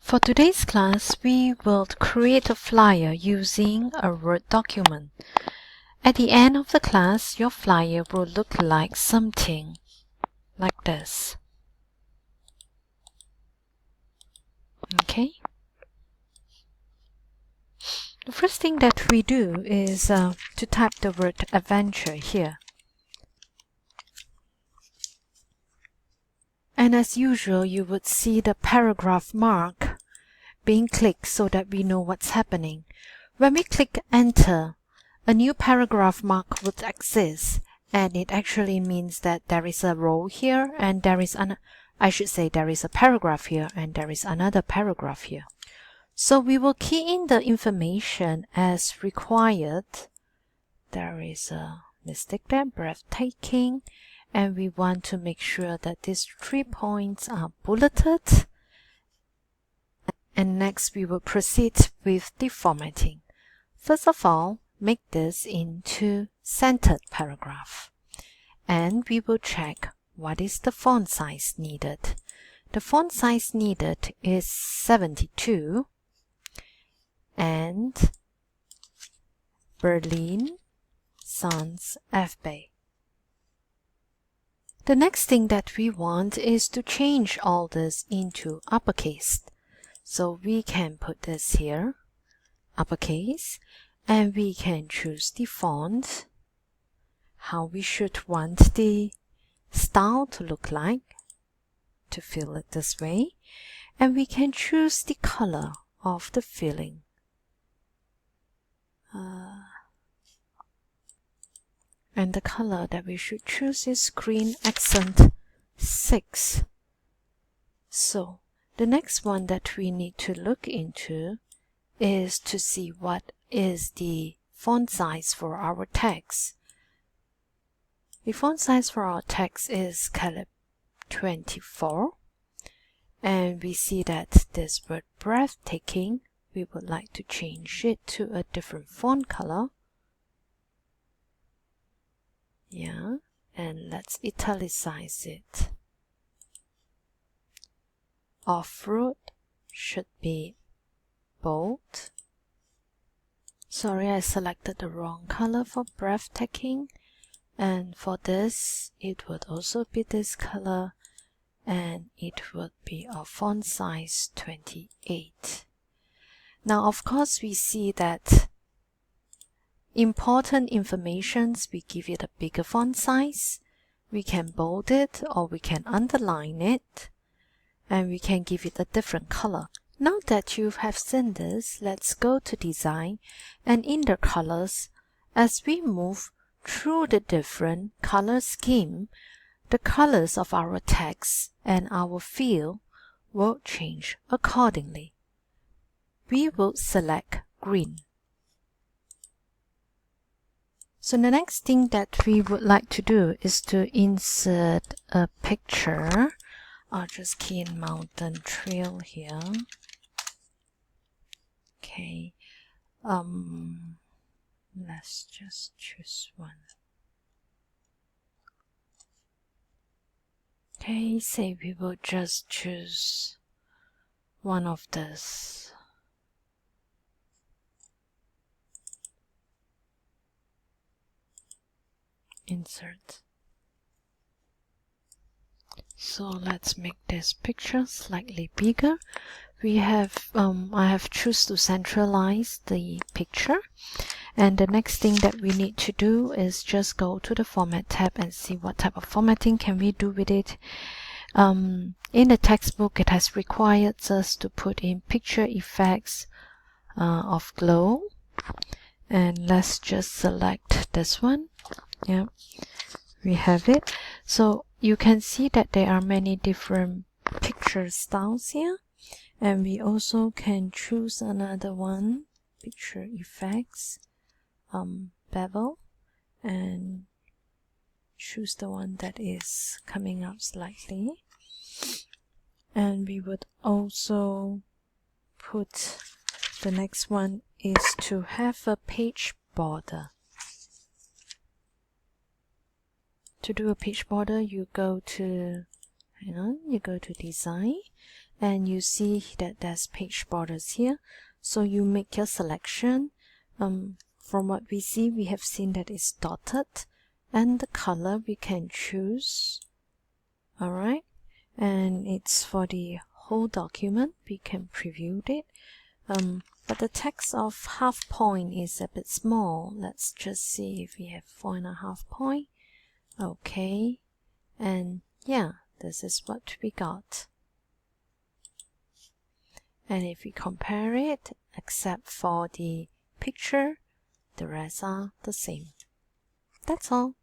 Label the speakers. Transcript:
Speaker 1: For today's class, we will create a flyer using a Word document. At the end of the class, your flyer will look like something like this. Okay? The first thing that we do is to type the word adventure here. And as usual, you would see the paragraph mark being clicked so that we know what's happening. When we click enter, a new paragraph mark would exist, and it actually means that there is a row here and there is there is a paragraph here and there is another paragraph here. So we will key in the information as required. There is a mistake there, breathtaking, and we want to make sure that these 3 points are bulleted. And next we will proceed with the formatting. First of all, make this into centered paragraph. And we will check what is the font size needed. The font size needed is 72 and Berlin Sans FB. The next thing that we want is to change all this into uppercase. So we can put this here, uppercase, and we can choose the font, how we should want the style to look like, to fill it this way, and we can choose the color of the filling. And the color that we should choose is green accent 6. So the next one that we need to look into is to see what is the font size for our text. The font size for our text is Calib 24, and we see that this word breathtaking, we would like to change it to a different font color. Yeah, and let's italicize it. Off-road should be bold. Sorry, I selected the wrong color for breathtaking. And for this, it would also be this color, and it would be a font size 28. Now, of course, we see that important informations, we give it a bigger font size. We can bold it or we can underline it, and we can give it a different color. Now that you have seen this, let's go to design, and in the colors, as we move through the different color scheme, the colors of our text and our field will change accordingly. We will select green. So the next thing that we would like to do is to insert a picture. I'll just key in mountain trail here. Okay. Let's just choose one. Okay, say we will just choose one of this. Insert. So let's make this picture slightly bigger. We have I have chosen to centralize the picture, and the next thing that we need to do is just go to the format tab and see what type of formatting can we do with it. In the textbook, it has required us to put in picture effects of glow, and let's just select this one. Yeah, we have it. So you can see that there are many different picture styles here, and we also can choose another one, picture effects, bevel, and choose the one that is coming up slightly. And we would also put the next one is to have a page border. To do a page border, you go to design, and you see that there's page borders here. So you make your selection. From what we see, we have seen that it's dotted, and the color we can choose. Alright, and it's for the whole document. We can preview it. But the text of half point is a bit small. Let's just see if we have 4.5 point. Okay, and yeah, this is what we got. And if we compare it, except for the picture, the rest are the same. That's all.